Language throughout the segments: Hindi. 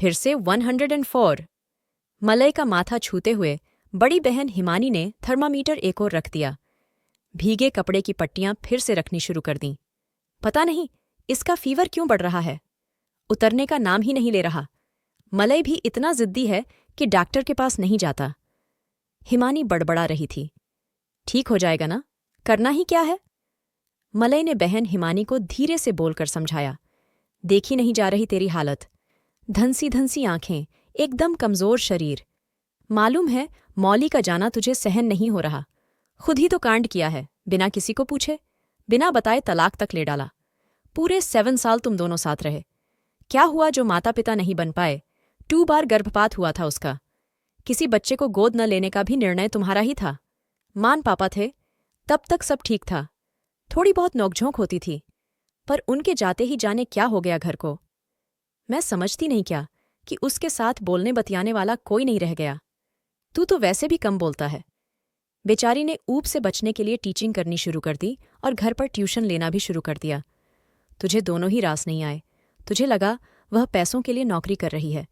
फिर से 104। मलय का माथा छूते हुए बड़ी बहन हिमानी ने थर्मामीटर एक ओर रख दिया। भीगे कपड़े की पट्टियां फिर से रखनी शुरू कर दीं। पता नहीं इसका फीवर क्यों बढ़ रहा है, उतरने का नाम ही नहीं ले रहा। मलय भी इतना जिद्दी है कि डॉक्टर के पास नहीं जाता। हिमानी बड़बड़ा रही थी। ठीक हो जाएगा ना, करना ही क्या है। मलय ने बहन हिमानी को धीरे से बोलकर समझाया। देखी नहीं जा रही तेरी हालत, धनसी धनसी आंखें, एकदम कमजोर शरीर। मालूम है मौली का जाना तुझे सहन नहीं हो रहा। खुद ही तो कांड किया है, बिना किसी को पूछे, बिना बताए तलाक तक ले डाला। पूरे 7 साल तुम दोनों साथ रहे। क्या हुआ जो माता पिता नहीं बन पाए? 2 बार गर्भपात हुआ था उसका। किसी बच्चे को गोद न लेने का भी निर्णय तुम्हारा ही था। मान पापा थे, तब तक सब ठीक था। थोड़ी बहुत नोकझोंक होती थी, पर उनके जाते ही जाने क्या हो गया घर को। मैं समझती नहीं क्या कि उसके साथ बोलने बतियाने वाला कोई नहीं रह गया। तू तो वैसे भी कम बोलता है। बेचारी ने ऊब से बचने के लिए टीचिंग करनी शुरू कर दी और घर पर ट्यूशन लेना भी शुरू कर दिया। तुझे दोनों ही रास नहीं आए। तुझे लगा वह पैसों के लिए नौकरी कर रही है।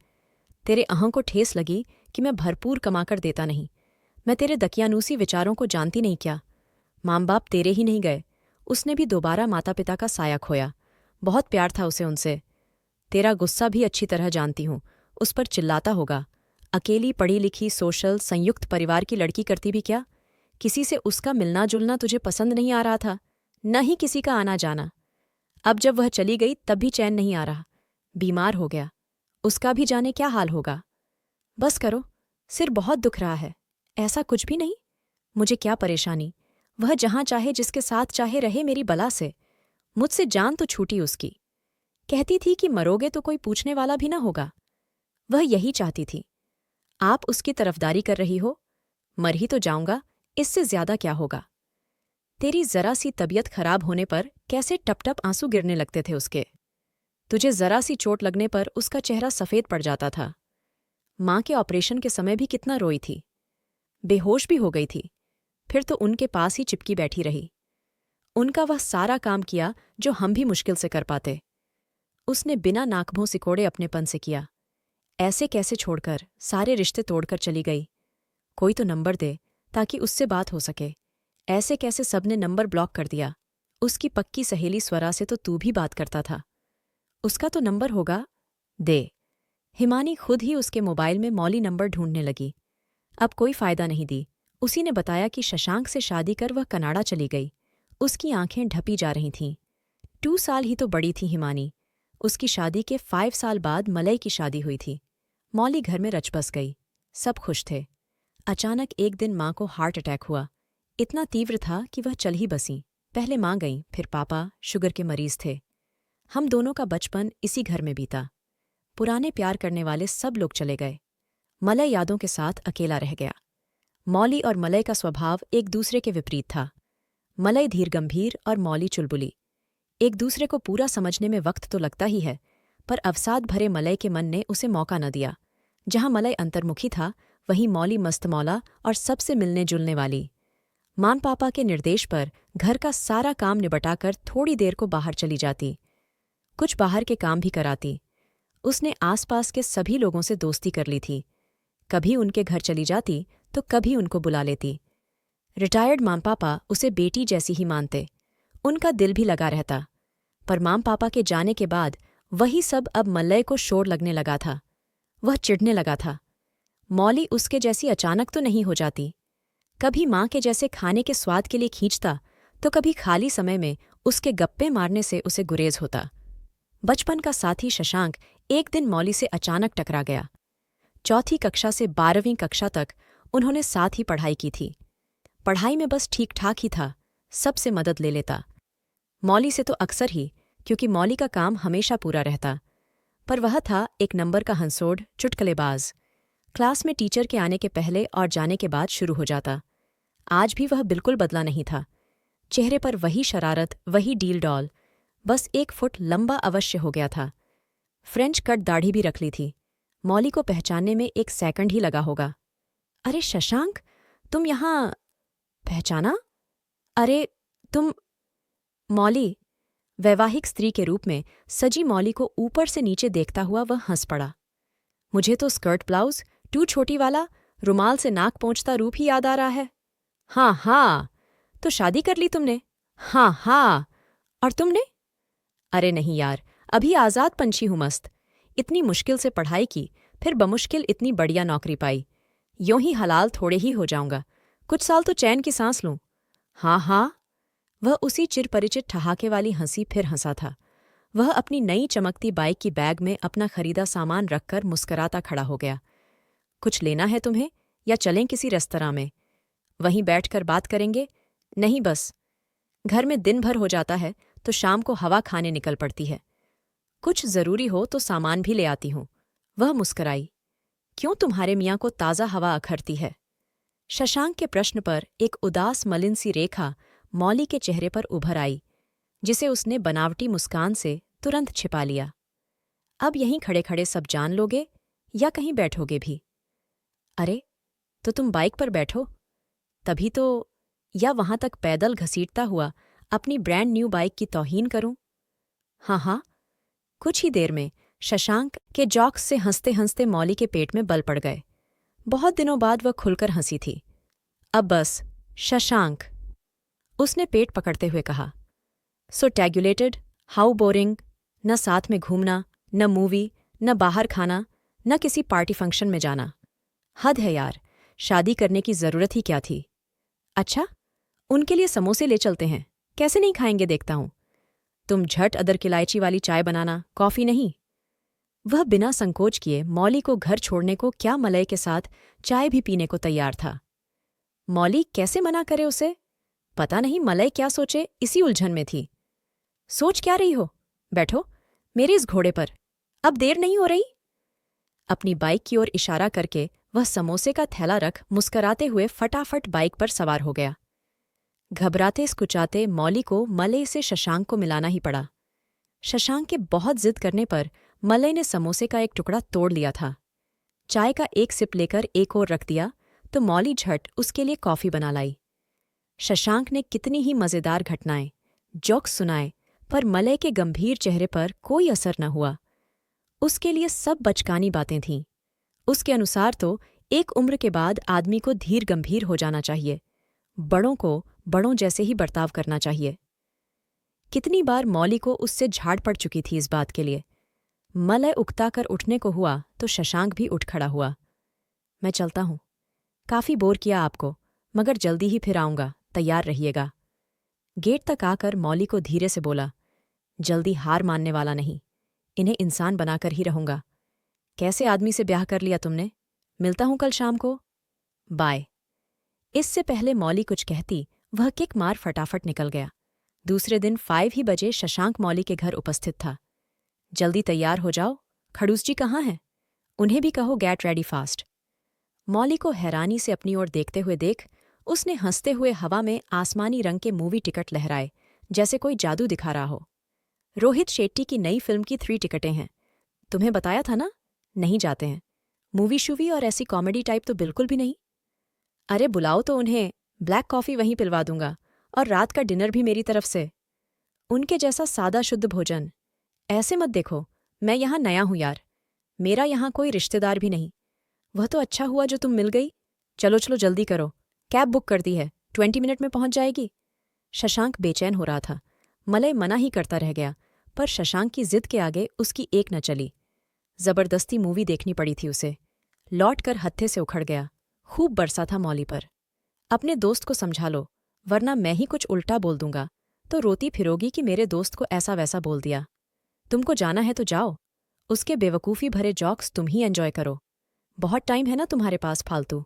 तेरे अहं को ठेस लगी कि मैं भरपूर कमाकर देता नहीं। मैं तेरे दकियानूसी विचारों को जानती नहीं क्या। माँ बाप तेरे ही नहीं गए, उसने भी दोबारा माता पिता का साया खोया। बहुत प्यार था उसे उनसे। तेरा गुस्सा भी अच्छी तरह जानती हूँ, उस पर चिल्लाता होगा। अकेली पढ़ी लिखी सोशल संयुक्त परिवार की लड़की करती भी क्या? किसी से उसका मिलना जुलना तुझे पसंद नहीं आ रहा था, न ही किसी का आना जाना। अब जब वह चली गई तब भी चैन नहीं आ रहा। बीमार हो गया, उसका भी जाने क्या हाल होगा। बस करो, सिर बहुत दुख रहा है। ऐसा कुछ भी नहीं। मुझे क्या परेशानी, वह जहां चाहे जिसके साथ चाहे रहे मेरी बला से। मुझसे जान तो छूटी उसकी। कहती थी कि मरोगे तो कोई पूछने वाला भी ना होगा। वह यही चाहती थी। आप उसकी तरफदारी कर रही हो। मर ही तो जाऊंगा, इससे ज्यादा क्या होगा। तेरी जरा सी तबीयत खराब होने पर कैसे टप-टप आंसू गिरने लगते थे उसके। तुझे जरा सी चोट लगने पर उसका चेहरा सफेद पड़ जाता था। मां के ऑपरेशन के समय भी कितना रोई थी। बेहोश भी हो गई थी, फिर तो उनके पास ही चिपकी बैठी रही। उनका वह सारा काम किया जो हम भी मुश्किल से कर पाते। उसने बिना नाक-मुंह सिकोड़े अपनेपन से किया। ऐसे कैसे छोड़कर, सारे रिश्ते तोड़कर चली गई। कोई तो नंबर दे ताकि उससे बात हो सके। ऐसे कैसे सबने नंबर ब्लॉक कर दिया। उसकी पक्की सहेली स्वरा से तो तू भी बात करता था। उसका तो नंबर होगा, दे। हिमानी खुद ही उसके मोबाइल में मौली नंबर ढूंढने लगी। अब कोई फायदा नहीं दी। उसी ने बताया कि शशांक से शादी कर वह कनाडा चली गई। उसकी आंखें ढपी जा रही थीं। 2 साल ही तो बड़ी थी हिमानी। उसकी शादी के 5 साल बाद मलय की शादी हुई थी। मौली घर में रच बस गई। सब खुश थे। अचानक एक दिन माँ को हार्ट अटैक हुआ। इतना तीव्र था कि वह चल ही बसीं। पहले माँ गईं, फिर पापा शुगर के मरीज थे। हम दोनों का बचपन इसी घर में बीता। पुराने प्यार करने वाले सब लोग चले गए। मलय यादों के साथ अकेला रह गया। मौली और मलय का स्वभाव एक दूसरे के विपरीत था। मलय धीर गंभीर और मौली चुलबुली। एक दूसरे को पूरा समझने में वक्त तो लगता ही है, पर अवसाद भरे मलय के मन ने उसे मौका न दिया। जहां मलय अंतर्मुखी था, वहीं मौली मस्तमौला और सबसे मिलने जुलने वाली। मां पापा के निर्देश पर घर का सारा काम निबटाकर थोड़ी देर को बाहर चली जाती। कुछ बाहर के काम भी कराती। उसने आसपास के सभी लोगों से दोस्ती कर ली थी। कभी उनके घर चली जाती तो कभी उनको बुला लेती। रिटायर्ड मां पापा उसे बेटी जैसी ही मानते। उनका दिल भी लगा रहता। पर मां पापा के जाने के बाद वही सब अब मलय को शोर लगने लगा था। वह चिढ़ने लगा था। मौली उसके जैसी अचानक तो नहीं हो जाती। कभी मां के जैसे खाने के स्वाद के लिए खींचता, तो कभी खाली समय में उसके गप्पे मारने से उसे गुरेज होता। बचपन का साथी शशांक एक दिन मौली से अचानक टकरा गया। 4वीं कक्षा से 12वीं कक्षा तक उन्होंने साथ ही पढ़ाई की थी। पढ़ाई में बस ठीक ठाक ही था, सबसे मदद ले लेता। मौली से तो अक्सर ही, क्योंकि मौली का काम हमेशा पूरा रहता। पर वह था एक नंबर का हंसोड़, चुटकुलेबाज। क्लास में टीचर के आने के पहले और जाने के बाद शुरू हो जाता। आज भी वह बिल्कुल बदला नहीं था। चेहरे पर वही शरारत, वही डील डॉल, बस 1 फुट लंबा अवश्य हो गया था। फ्रेंच कट दाढ़ी भी रख ली थी। मौली को पहचानने में 1 सेकंड ही लगा होगा। अरे शशांक, तुम यहाँ? पहचाना? अरे तुम। मौली। वैवाहिक स्त्री के रूप में सजी मौली को ऊपर से नीचे देखता हुआ वह हंस पड़ा। मुझे तो स्कर्ट ब्लाउज, टू छोटी वाला, रुमाल से नाक पोंछता रूप ही याद आ रहा है। हाँ हाँ, तो शादी कर ली तुमने? हाँ हाँ, और तुमने? अरे नहीं यार, अभी आज़ाद पंछी हूँ मस्त। इतनी मुश्किल से पढ़ाई की, फिर बमुश्किल इतनी बढ़िया नौकरी पाई। यूं ही हलाल थोड़े ही हो जाऊंगा, कुछ साल तो चैन की सांस लूं। हाँ हाँ। वह उसी चिरपरिचित ठहाके वाली हंसी फिर हंसा था। वह अपनी नई चमकती बाइक की बैग में अपना खरीदा सामान रखकर मुस्कराता खड़ा हो गया। कुछ लेना है तुम्हें, या चलें किसी रेस्तरां में? वहीं बैठकर बात करेंगे? नहीं बस, घर में दिन भर हो जाता है तो शाम को हवा खाने निकल पड़ती है। कुछ जरूरी हो तो सामान भी ले आती हूं। वह मुस्कराई। क्यों तुम्हारे मियाँ को ताज़ा हवा अखरती है? शशांक के प्रश्न पर एक उदास मलिन सी रेखा मौली के चेहरे पर उभर आई, जिसे उसने बनावटी मुस्कान से तुरंत छिपा लिया। अब यहीं खड़े खड़े सब जान लोगे या कहीं बैठोगे भी? अरे, तो तुम बाइक पर बैठो, तभी तो। या वहां तक पैदल घसीटता हुआ अपनी ब्रांड न्यू बाइक की तौहीन करूं? हाँ हाँ। कुछ ही देर में शशांक के जॉक्स से हंसते हंसते मौली के पेट में बल पड़ गए। बहुत दिनों बाद वह खुलकर हंसी थी। अब बस शशांक, उसने पेट पकड़ते हुए कहा। सो टैगुलेटेड, हाउ बोरिंग। न साथ में घूमना, न मूवी, न बाहर खाना, न किसी पार्टी फंक्शन में जाना। हद है यार, शादी करने की जरूरत ही क्या थी? अच्छा, उनके लिए समोसे ले चलते हैं, कैसे नहीं खाएंगे देखता हूं। तुम झट अदरक इलायची वाली चाय बनाना, कॉफी नहीं। वह बिना संकोच किए मौली को घर छोड़ने को क्या मलय के साथ चाय भी पीने को तैयार था। मौली कैसे मना करे उसे? पता नहीं मलय क्या सोचे, इसी उलझन में थी। सोच क्या रही हो? बैठो मेरे इस घोड़े पर, अब देर नहीं हो रही। अपनी बाइक की ओर इशारा करके वह समोसे का थैला रख मुस्कराते हुए फटाफट बाइक पर सवार हो गया। घबराते स्कुचाते मौली को मलय से शशांक को मिलाना ही पड़ा। शशांक के बहुत जिद करने पर मलय ने समोसे का एक टुकड़ा तोड़ लिया था। चाय का एक सिप लेकर एक और रख दिया तो मौली झट उसके लिए कॉफी बना लाई। शशांक ने कितनी ही मजेदार घटनाएं, जोक्स सुनाए, पर मलय के गंभीर चेहरे पर कोई असर न हुआ। उसके लिए सब बचकानी बातें थीं। उसके अनुसार तो एक उम्र के बाद आदमी को धीर गंभीर हो जाना चाहिए, बड़ों को बड़ों जैसे ही बर्ताव करना चाहिए। कितनी बार मौली को उससे झाड़ पड़ चुकी थी इस बात के लिए। मलय उकता कर उठने को हुआ तो शशांक भी उठ खड़ा हुआ। मैं चलता हूं, काफी बोर किया आपको, मगर जल्दी ही फिर आऊंगा, तैयार रहिएगा। गेट तक आकर मौली को धीरे से बोला, जल्दी हार मानने वाला नहीं, इन्हें इंसान बनाकर ही रहूंगा। कैसे आदमी से ब्याह कर लिया तुमने? मिलता हूं कल शाम को, बाय। इससे पहले मौली कुछ कहती, वह किक मार फटाफट निकल गया। दूसरे दिन 5 ही बजे शशांक मौली के घर उपस्थित था। जल्दी तैयार हो जाओ, खड़ूस जी कहाँ हैं? उन्हें भी कहो गेट रेडी फास्ट। मौली को हैरानी से अपनी ओर देखते हुए देख उसने हंसते हुए हवा में आसमानी रंग के मूवी टिकट लहराए, जैसे कोई जादू दिखा रहा हो। रोहित शेट्टी की नई फिल्म की 3 टिकटें हैं। तुम्हें बताया था ना, नहीं जाते हैं। मूवी शूवी और ऐसी कॉमेडी टाइप तो बिल्कुल भी नहीं। अरे बुलाओ तो उन्हें, ब्लैक कॉफ़ी वहीं पिलवा दूंगा, और रात का डिनर भी मेरी तरफ से। उनके जैसा सादा शुद्ध भोजन। ऐसे मत देखो, मैं यहाँ नया हूँ यार, मेरा यहाँ कोई रिश्तेदार भी नहीं। वह तो अच्छा हुआ जो तुम मिल गई। चलो चलो जल्दी करो, कैब बुक कर दी है, 20 मिनट में पहुंच जाएगी। शशांक बेचैन हो रहा था। मलय मना ही करता रह गया, पर शशांक की जिद के आगे उसकी एक न चली। जबरदस्ती मूवी देखनी पड़ी थी उसे। लौटकर हत्थे से उखड़ गया। खूब बरसा था मौली पर। अपने दोस्त को समझा लो, वरना मैं ही कुछ उल्टा बोल दूंगा तो रोती फिरोगी कि मेरे दोस्त को ऐसा वैसा बोल दिया। तुमको जाना है तो जाओ, उसके बेवकूफ़ी भरे जॉक्स तुम ही एंजॉय करो। बहुत टाइम है ना तुम्हारे पास फालतू।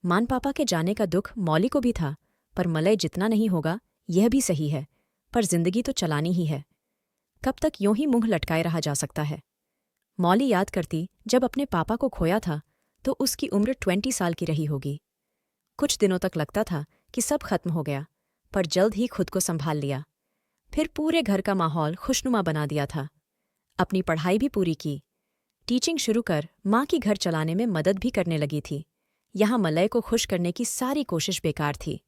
मान पापा के जाने का दुख मौली को भी था, पर मलय जितना नहीं होगा यह भी सही है, पर जिंदगी तो चलानी ही है। कब तक यूं ही मुंह लटकाए रहा जा सकता है? मौली याद करती जब अपने पापा को खोया था तो उसकी उम्र 20 साल की रही होगी। कुछ दिनों तक लगता था कि सब खत्म हो गया, पर जल्द ही खुद को संभाल लिया। फिर पूरे घर का माहौल खुशनुमा बना दिया था। अपनी पढ़ाई भी पूरी की, टीचिंग शुरू कर माँ की घर चलाने में मदद भी करने लगी थी। यहाँ मलय को खुश करने की सारी कोशिश बेकार थी।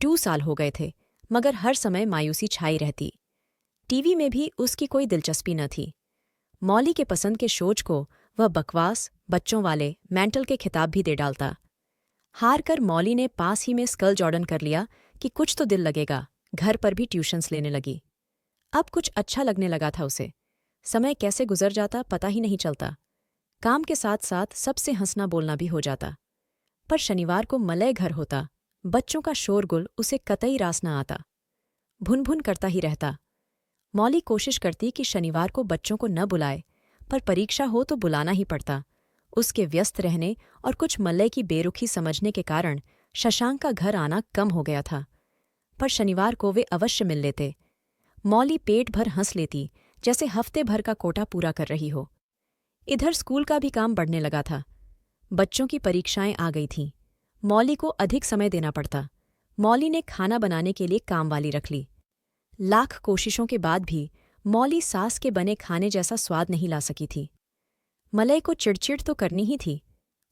2 साल हो गए थे, मगर हर समय मायूसी छाई रहती। टीवी में भी उसकी कोई दिलचस्पी न थी। मौली के पसंद के शोज को वह बकवास बच्चों वाले मेंटल के खिताब भी दे डालता। हार कर मौली ने पास ही में स्कल जॉर्डन कर लिया कि कुछ तो दिल लगेगा। घर पर भी ट्यूशन्स लेने लगी। अब कुछ अच्छा लगने लगा था उसे। समय कैसे गुजर जाता पता ही नहीं चलता। काम के साथ साथ सबसे हंसना बोलना भी हो जाता। पर शनिवार को मलय घर होता। बच्चों का शोरगुल उसे कतई रास न आता। भुन भुन करता ही रहता। मौली कोशिश करती कि शनिवार को बच्चों को न बुलाए, पर परीक्षा हो तो बुलाना ही पड़ता। उसके व्यस्त रहने और कुछ मलय की बेरुखी समझने के कारण शशांक का घर आना कम हो गया था। पर शनिवार को वे अवश्य मिल लेते। मौली पेट भर हंस लेती, जैसे हफ्ते भर का कोटा पूरा कर रही हो। इधर स्कूल का भी काम बढ़ने लगा था। बच्चों की परीक्षाएं आ गई थीं। मौली को अधिक समय देना पड़ता। मौली ने खाना बनाने के लिए कामवाली रख ली। लाख कोशिशों के बाद भी मौली सास के बने खाने जैसा स्वाद नहीं ला सकी थी। मलय को चिड़चिड़ तो करनी ही थी।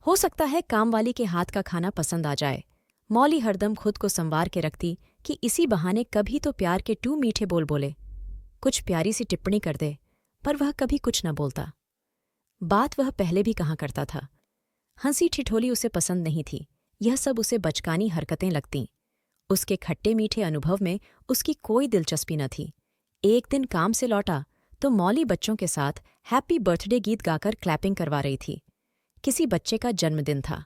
हो सकता है कामवाली के हाथ का खाना पसंद आ जाए। मौली हरदम खुद को संवार के रखती कि इसी बहाने कभी तो प्यार के 2 मीठे बोल बोले, कुछ प्यारी सी टिप्पणी कर दे, पर वह कभी कुछ न बोलता। बात वह पहले भी कहा करता था। हंसी ठिठोली उसे पसंद नहीं थी। यह सब उसे बचकानी हरकतें लगतीं। उसके खट्टे मीठे अनुभव में उसकी कोई दिलचस्पी न थी। एक दिन काम से लौटा तो मौली बच्चों के साथ हैप्पी बर्थडे गीत गाकर क्लैपिंग करवा रही थी। किसी बच्चे का जन्मदिन था।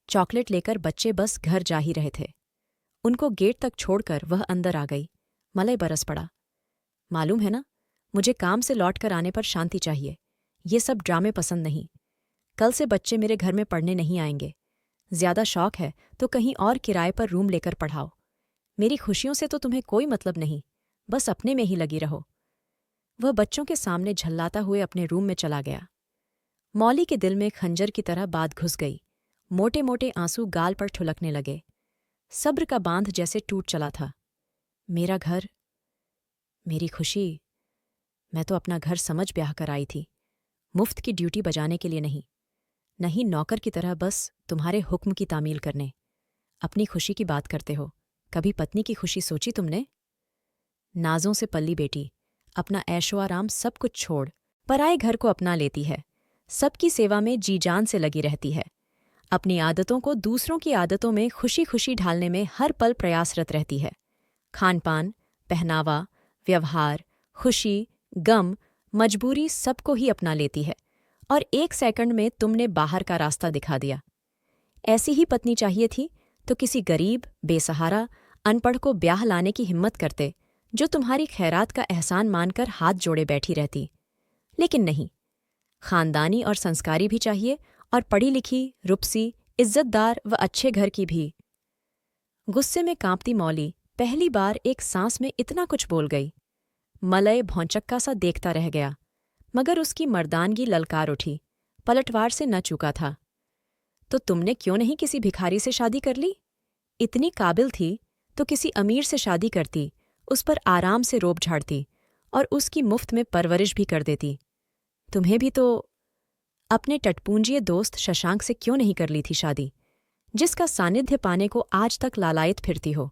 चॉकलेट लेकर बच्चे बस घर जा ही रहे थे। उनको गेट तक छोड़कर वह अंदर आ गई। मलय बरस पड़ा। मालूम है ना, मुझे काम से लौटकर आने पर शांति चाहिए। ये सब ड्रामे पसंद नहीं। कल से बच्चे मेरे घर में पढ़ने नहीं आएंगे। ज्यादा शौक है तो कहीं और किराए पर रूम लेकर पढ़ाओ। मेरी खुशियों से तो तुम्हें कोई मतलब नहीं, बस अपने में ही लगी रहो। वह बच्चों के सामने झल्लाता हुए अपने रूम में चला गया। मौली के दिल में खंजर की तरह बात घुस गई। मोटे मोटे आंसू गाल पर ठुलकने लगे। सब्र का बांध जैसे टूट चला था। मेरा घर, मेरी खुशी। मैं तो अपना घर समझ ब्याह कर आई थी, मुफ्त की ड्यूटी बजाने के लिए नहीं। नहीं नौकर की तरह बस तुम्हारे हुक्म की तामील करने। अपनी खुशी की बात करते हो, कभी पत्नी की खुशी सोची तुमने? नाजों से पल्ली बेटी अपना ऐशो आराम सब कुछ छोड़ पराए घर को अपना लेती है। सबकी सेवा में जी जान से लगी रहती है। अपनी आदतों को दूसरों की आदतों में खुशी खुशी ढालने में हर पल प्रयासरत रहती है। खान पान, पहनावा, व्यवहार, खुशी, गम, मजबूरी सबको ही अपना लेती है। और 1 सेकंड में तुमने बाहर का रास्ता दिखा दिया। ऐसी ही पत्नी चाहिए थी तो किसी गरीब, बेसहारा, अनपढ़ को ब्याह लाने की हिम्मत करते, जो तुम्हारी खैरात का एहसान मानकर हाथ जोड़े बैठी रहती। लेकिन नहीं, खानदानी और संस्कारी भी चाहिए, और पढ़ी लिखी, रुपसी, इज्जतदार व अच्छे घर की भी। गुस्से में कांपती मौली पहली बार एक सांस में इतना कुछ बोल गई। मलय भौंचक्का सा देखता रह गया, मगर उसकी मर्दानगी ललकार उठी। पलटवार से न चूका था। तो तुमने क्यों नहीं किसी भिखारी से शादी कर ली? इतनी काबिल थी तो किसी अमीर से शादी करती, उस पर आराम से रोब झाड़ती और उसकी मुफ्त में परवरिश भी कर देती। तुम्हें भी तो अपने टटपूंजिए दोस्त शशांक से क्यों नहीं कर ली थी शादी, जिसका सानिध्य पाने को आज तक लालायित फिरती हो?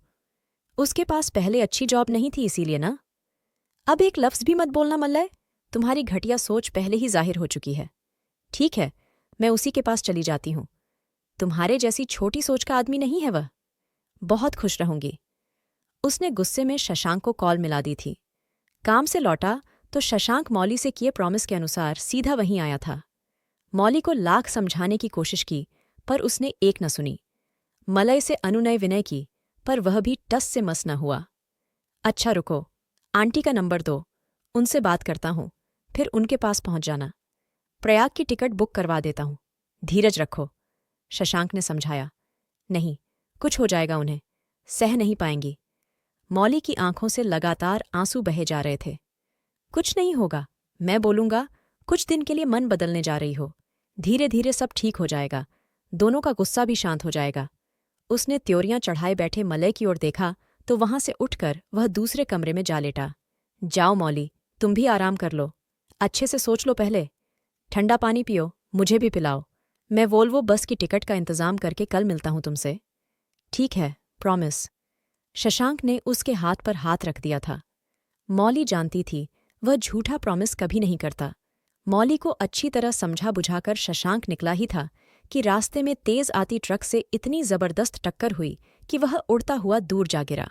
उसके पास पहले अच्छी जॉब नहीं थी इसीलिए ना? अब एक लफ्ज़ भी मत बोलना मल्लय, तुम्हारी घटिया सोच पहले ही जाहिर हो चुकी है। ठीक है, मैं उसी के पास चली जाती हूँ। तुम्हारे जैसी छोटी सोच का आदमी नहीं है वह। बहुत खुश रहूंगी। उसने गुस्से में शशांक को कॉल मिला दी थी। काम से लौटा तो शशांक मौली से किए प्रॉमिस के अनुसार सीधा वहीं आया था। मौली को लाख समझाने की कोशिश की, पर उसने एक न सुनी। मलय से अनुनय विनय की, पर वह भी टस से मस न हुआ। अच्छा रुको, आंटी का नंबर दो, उनसे बात करता हूँ, फिर उनके पास पहुंच जाना। प्रयाग की टिकट बुक करवा देता हूँ, धीरज रखो, शशांक ने समझाया। नहीं, कुछ हो जाएगा उन्हें, सह नहीं पाएंगी। मौली की आंखों से लगातार आंसू बहे जा रहे थे। कुछ नहीं होगा, मैं बोलूंगा, कुछ दिन के लिए मन बदलने जा रही हो, धीरे धीरे सब ठीक हो जाएगा, दोनों का गुस्सा भी शांत हो जाएगा। उसने त्योरियां चढ़ाए बैठे मलय की ओर देखा तो वहां से उठकर वह दूसरे कमरे में जा लेटा। जाओ मौली, तुम भी आराम कर लो, अच्छे से सोच लो पहले। ठंडा पानी पियो, मुझे भी पिलाओ। मैं वोल्वो बस की टिकट का इंतजाम करके कल मिलता हूं तुमसे। ठीक है, प्रॉमिस। शशांक ने उसके हाथ पर हाथ रख दिया था। मौली जानती थी वह झूठा प्रॉमिस कभी नहीं करता, मौली को अच्छी तरह समझा बुझाकर शशांक निकला ही था कि रास्ते में तेज आती ट्रक से इतनी जबरदस्त टक्कर हुई कि वह उड़ता हुआ दूर जा गिरा।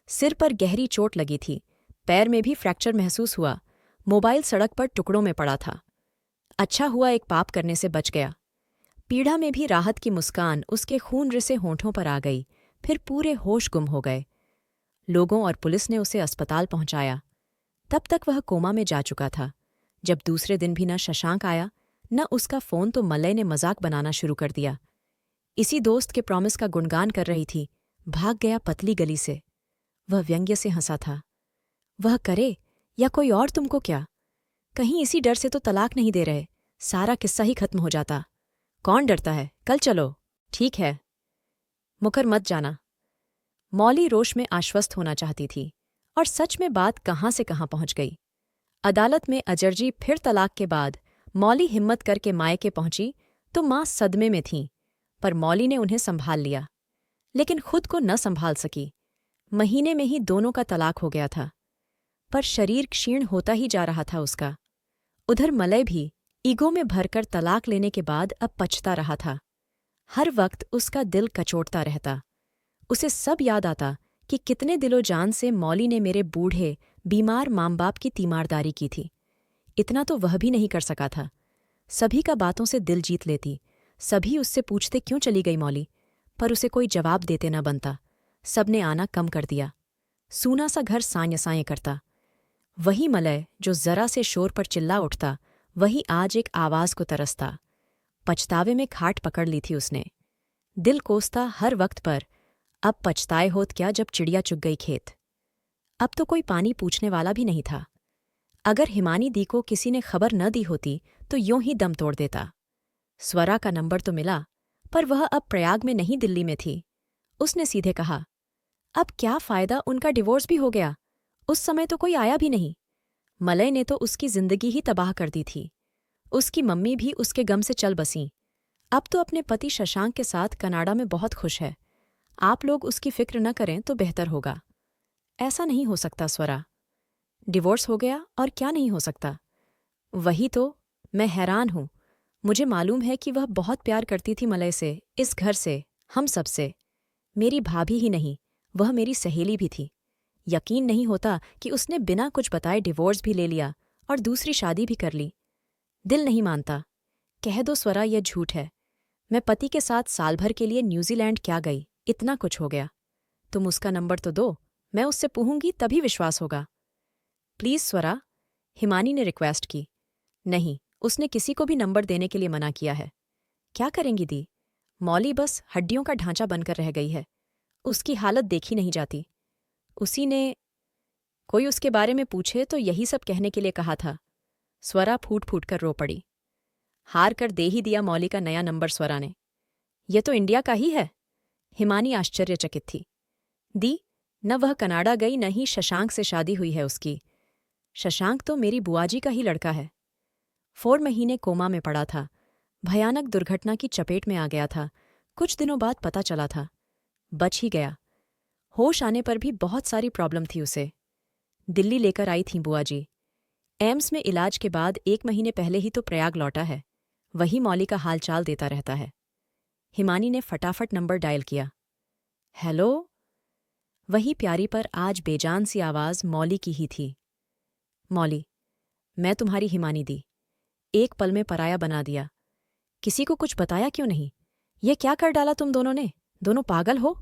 सिर पर गहरी चोट लगी थी, पैर में भी फ्रैक्चर महसूस हुआ। मोबाइल सड़क पर टुकड़ों में पड़ा था। अच्छा हुआ एक पाप करने से बच गया। पीड़ा में भी राहत की मुस्कान उसके खून रिसे होंठों पर आ गई, फिर पूरे होश गुम हो गए। लोगों और पुलिस ने उसे अस्पताल पहुंचाया। तब तक वह कोमा में जा चुका था। जब दूसरे दिन भी न शशांक आया न उसका फोन, तो मलय ने मजाक बनाना शुरू कर दिया। इसी दोस्त के प्रॉमिस का गुणगान कर रही थी, भाग गया पतली गली से। वह व्यंग्य से हंसा था। वह करे या कोई और तुमको क्या? कहीं इसी डर से तो तलाक नहीं दे रहे, सारा किस्सा ही खत्म हो जाता। कौन डरता है, कल चलो। ठीक है, मुकर मत जाना। मौली रोश में आश्वस्त होना चाहती थी, और सच में बात कहाँ से कहाँ पहुंच गई। अदालत में अजर्जी फिर तलाक के बाद मौली हिम्मत करके मायके पहुंची तो मां सदमे में थीं, पर मौली ने उन्हें संभाल लिया। लेकिन खुद को न संभाल सकी। महीने में ही दोनों का तलाक हो गया था, पर शरीर क्षीण होता ही जा रहा था उसका। उधर मलय भी ईगो में भरकर तलाक लेने के बाद अब पछता रहा था। हर वक्त उसका दिल कचोटता रहता। उसे सब याद आता कि कितने दिलो जान से मौली ने मेरे बूढ़े बीमार माँ बाप की तीमारदारी की थी। इतना तो वह भी नहीं कर सका था। सभी का बातों से दिल जीत लेती, सभी उससे पूछते क्यों चली गई मौली, पर उसे कोई जवाब देते न बनता। सबने आना कम कर दिया। सूना सा घर साँय साँय करता। वही मलय जो जरा से शोर पर चिल्ला उठता, वही आज एक आवाज को तरसता। पछतावे में खाट पकड़ ली थी उसने। दिल कोसता हर वक्त पर, अब पछताए होत क्या जब चिड़िया चुग गई खेत। अब तो कोई पानी पूछने वाला भी नहीं था। अगर हिमानी दी को किसी ने खबर न दी होती तो यूं ही दम तोड़ देता। स्वरा का नंबर तो मिला, पर वह अब प्रयाग में नहीं दिल्ली में थी। उसने सीधे कहा, अब क्या फायदा, उनका डिवोर्स भी हो गया। उस समय तो कोई आया भी नहीं। मलय ने तो उसकी जिंदगी ही तबाह कर दी थी। उसकी मम्मी भी उसके गम से चल बसीं। अब तो अपने पति शशांक के साथ कनाडा में बहुत खुश है। आप लोग उसकी फिक्र न करें तो बेहतर होगा। ऐसा नहीं हो सकता स्वरा। डिवोर्स हो गया और क्या नहीं हो सकता। वही तो मैं हैरान हूं। मुझे मालूम है कि वह बहुत प्यार करती थी मलय से, इस घर से, हम सब से। मेरी भाभी ही नहीं, वह मेरी सहेली भी थी। यकीन नहीं होता कि उसने बिना कुछ बताए डिवोर्स भी ले लिया और दूसरी शादी भी कर ली। दिल नहीं मानता। कह दो स्वरा, यह झूठ है। मैं पति के साथ साल भर के लिए न्यूजीलैंड क्या गई, इतना कुछ हो गया। तुम उसका नंबर तो दो, मैं उससे पूछूंगी तभी विश्वास होगा। प्लीज स्वरा, हिमानी ने रिक्वेस्ट की। नहीं, उसने किसी को भी नंबर देने के लिए मना किया है। क्या करेंगी दी? मौली बस हड्डियों का ढांचा बनकर रह गई है। उसकी हालत देखी नहीं जाती। उसी ने कोई उसके बारे में पूछे तो यही सब कहने के लिए कहा था। स्वरा फूट फूट कर रो पड़ी। हार कर दे ही दिया मौली का नया नंबर स्वरा ने। यह तो इंडिया का ही है। हिमानी आश्चर्यचकित थी। दी, न वह कनाडा गई न ही शशांक से शादी हुई है उसकी। शशांक तो मेरी बुआजी का ही लड़का है। 4 महीने कोमा में पड़ा था। भयानक दुर्घटना की चपेट में आ गया था। कुछ दिनों बाद पता चला था। बच ही गया। होश आने पर भी बहुत सारी प्रॉब्लम थी उसे। दिल्ली लेकर आई थीं बुआजी। एम्स में इलाज के बाद 1 महीने पहले ही तो प्रयाग लौटा है। वही मौली का हालचाल देता रहता है। हिमानी ने फटाफट नंबर डायल किया। हेलो। वही प्यारी पर आज बेजान सी आवाज मौली की ही थी। मौली, मैं तुम्हारी हिमानी दी। एक पल में पराया बना दिया। किसी को कुछ बताया क्यों नहीं? ये क्या कर डाला तुम दोनों ने? दोनों पागल हो?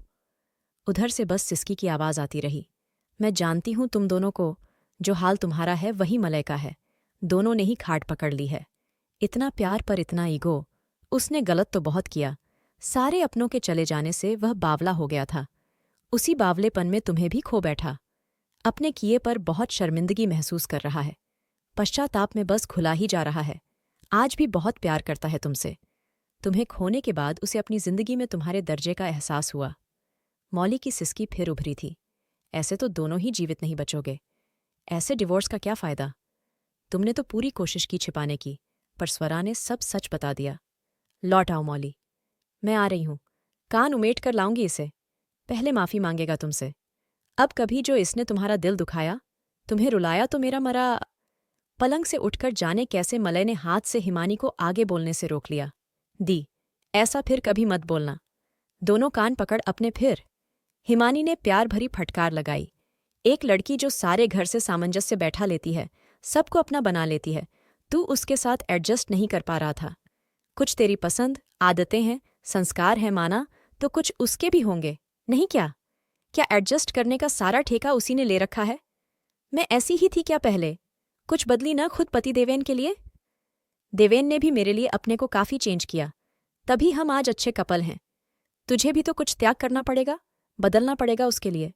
उधर से बस सिसकी की आवाज आती रही। मैं जानती हूं तुम दोनों को, जो हाल तुम्हारा है वही मलय का है। दोनों ने ही खाट पकड़ ली है। इतना प्यार पर इतना ईगो। उसने गलत तो बहुत किया। सारे अपनों के चले जाने से वह बावला हो गया था। उसी बावलेपन में तुम्हें भी खो बैठा। अपने किए पर बहुत शर्मिंदगी महसूस कर रहा है। पश्चाताप में बस खुला ही जा रहा है। आज भी बहुत प्यार करता है तुमसे। तुम्हें खोने के बाद उसे अपनी जिंदगी में तुम्हारे दर्जे का एहसास हुआ। मौली की सिसकी फिर उभरी थी। ऐसे तो दोनों ही जीवित नहीं बचोगे। ऐसे डिवोर्स का क्या फायदा? तुमने तो पूरी कोशिश की छिपाने की, पर स्वरा ने सब सच बता दिया। लौट आओ मौली। मैं आ रही हूं। कान उमेट कर लाऊंगी इसे। पहले माफी मांगेगा तुमसे। अब कभी जो इसने तुम्हारा दिल दुखाया, तुम्हें रुलाया, तो मेरा मरा। पलंग से उठकर जाने कैसे मलय ने हाथ से हिमानी को आगे बोलने से रोक लिया। दी, ऐसा फिर कभी मत बोलना। दोनों कान पकड़ अपने फिर। हिमानी ने प्यार भरी फटकार लगाई। एक लड़की जो सारे घर से सामंजस्य बैठा लेती है, सबको अपना बना लेती है, तू उसके साथ एडजस्ट नहीं कर पा रहा था। कुछ तेरी पसंद, आदतें हैं, संस्कार है माना, तो कुछ उसके भी होंगे, नहीं क्या? क्या एडजस्ट करने का सारा ठेका उसी ने ले रखा है? मैं ऐसी ही थी क्या पहले? कुछ बदली न खुद पति देवेन के लिए? देवेन ने भी मेरे लिए अपने को काफी चेंज किया, तभी हम आज अच्छे कपल हैं। तुझे भी तो कुछ त्याग करना पड़ेगा, बदलना पड़ेगा उसके लिए।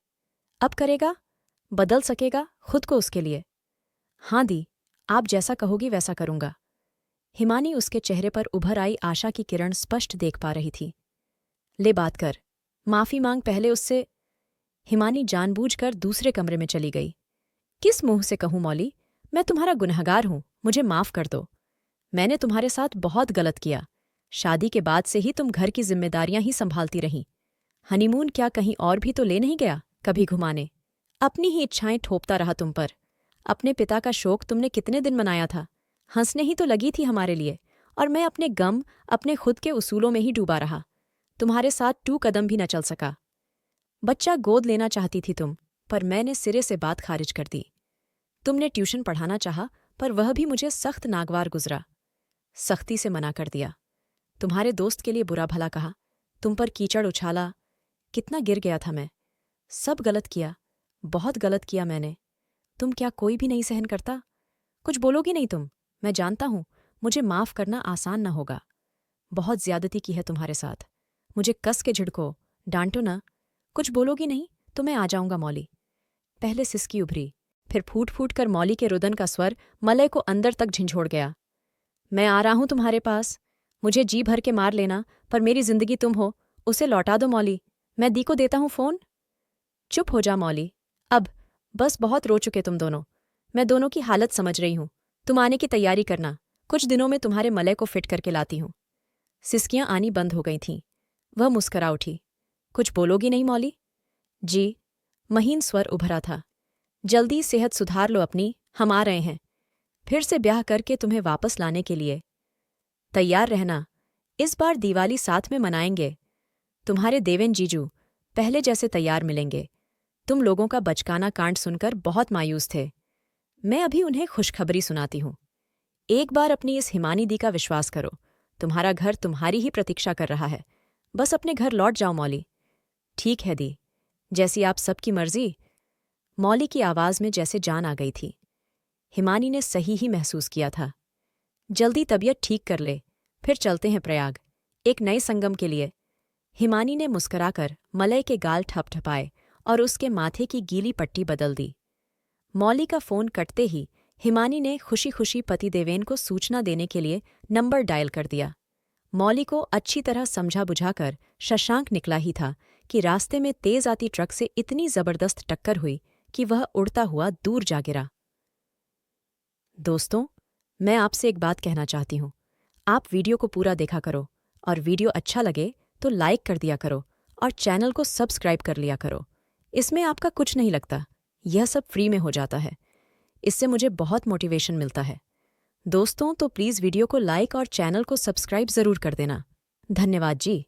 अब करेगा? बदल सकेगा खुद को उसके लिए? हाँ दी, आप जैसा कहोगी वैसा करूंगा। हिमानी उसके चेहरे पर उभर आई आशा की किरण स्पष्ट देख पा रही थी। ले बात कर, माफी मांग पहले उससे। हिमानी जानबूझकर दूसरे कमरे में चली गई। किस मुंह से कहूं मौली, मैं तुम्हारा गुनहगार हूं, मुझे माफ कर दो। मैंने तुम्हारे साथ बहुत गलत किया। शादी के बाद से ही तुम घर की जिम्मेदारियां ही संभालती रहीं। हनीमून क्या कहीं और भी तो ले नहीं गया कभी घुमाने? अपनी ही इच्छाएं थोपता रहा तुम पर। अपने पिता का शोक तुमने कितने दिन मनाया था? हंसने ही तो लगी थी हमारे लिए, और मैं अपने गम, अपने खुद के उसूलों में ही डूबा रहा। तुम्हारे साथ 2 कदम भी न चल सका। बच्चा गोद लेना चाहती थी तुम, पर मैंने सिरे से बात खारिज कर दी। तुमने ट्यूशन पढ़ाना चाहा, पर वह भी मुझे सख्त नागवार गुजरा। सख्ती से मना कर दिया। तुम्हारे दोस्त के लिए बुरा भला कहा, तुम पर कीचड़ उछाला। कितना गिर गया था मैं। सब गलत किया, बहुत गलत किया मैंने। तुम क्या कोई भी नहीं सहन करता? कुछ बोलोगी नहीं तुम? मैं जानता हूं, मुझे माफ करना आसान न होगा। बहुत ज्यादती की है तुम्हारे साथ। मुझे कस के झिड़को, डांटो न। कुछ बोलोगी नहीं तो मैं आ जाऊंगा मौली। पहले सिसकी उभरी, फिर फूट फूट कर मौली के रुदन का स्वर मलय को अंदर तक झिंझोड़ गया। मैं आ रहा हूं तुम्हारे पास। मुझे जी भर के मार लेना, पर मेरी जिंदगी तुम हो, उसे लौटा दो मौली। मैं दी को देता हूं फोन। चुप हो जा मौली, अब बस बहुत रो चुके तुम दोनों। मैं दोनों की हालत समझ रही हूं। तुम आने की तैयारी करना, कुछ दिनों में तुम्हारे मलय को फिट करके लाती हूं। सिसकियां आनी बंद हो गई थीं। वह मुस्करा उठी। कुछ बोलोगी नहीं मौली? जी, महीन स्वर उभरा था। जल्दी सेहत सुधार लो अपनी, हम आ रहे हैं। फिर से ब्याह करके तुम्हें वापस लाने के लिए। तैयार रहना, इस बार दिवाली साथ में मनाएंगे। तुम्हारे देवेन जीजू पहले जैसे तैयार मिलेंगे। तुम लोगों का बचकाना कांड सुनकर बहुत मायूस थे। मैं अभी उन्हें खुशखबरी सुनाती हूं। एक बार अपनी इस हिमानी दी का विश्वास करो। तुम्हारा घर तुम्हारी ही प्रतीक्षा कर रहा है। बस अपने घर लौट जाओ मौली। ठीक है दी, जैसी आप सबकी मर्जी। मौली की आवाज में जैसे जान आ गई थी। हिमानी ने सही ही महसूस किया था। जल्दी तबीयत ठीक कर ले, फिर चलते हैं प्रयाग, एक नए संगम के लिए। हिमानी ने मुस्कुराकर मलय के गाल ठपठपाए और उसके माथे की गीली पट्टी बदल दी। मौली का फोन कटते ही हिमानी ने खुशी खुशी पति देवेन को सूचना देने के लिए नंबर डायल कर दिया। मौली को अच्छी तरह समझा बुझाकर शशांक निकला ही था कि रास्ते में तेज आती ट्रक से इतनी जबरदस्त टक्कर हुई कि वह उड़ता हुआ दूर जा गिरा। दोस्तों, मैं आपसे एक बात कहना चाहती हूँ। आप वीडियो को पूरा देखा करो, और वीडियो अच्छा लगे तो लाइक कर दिया करो और चैनल को सब्सक्राइब कर लिया करो। इसमें आपका कुछ नहीं लगता, यह सब फ्री में हो जाता है। इससे मुझे बहुत मोटिवेशन मिलता है। दोस्तों, तो प्लीज़ वीडियो को लाइक और चैनल को सब्सक्राइब ज़रूर कर देना। धन्यवाद जी।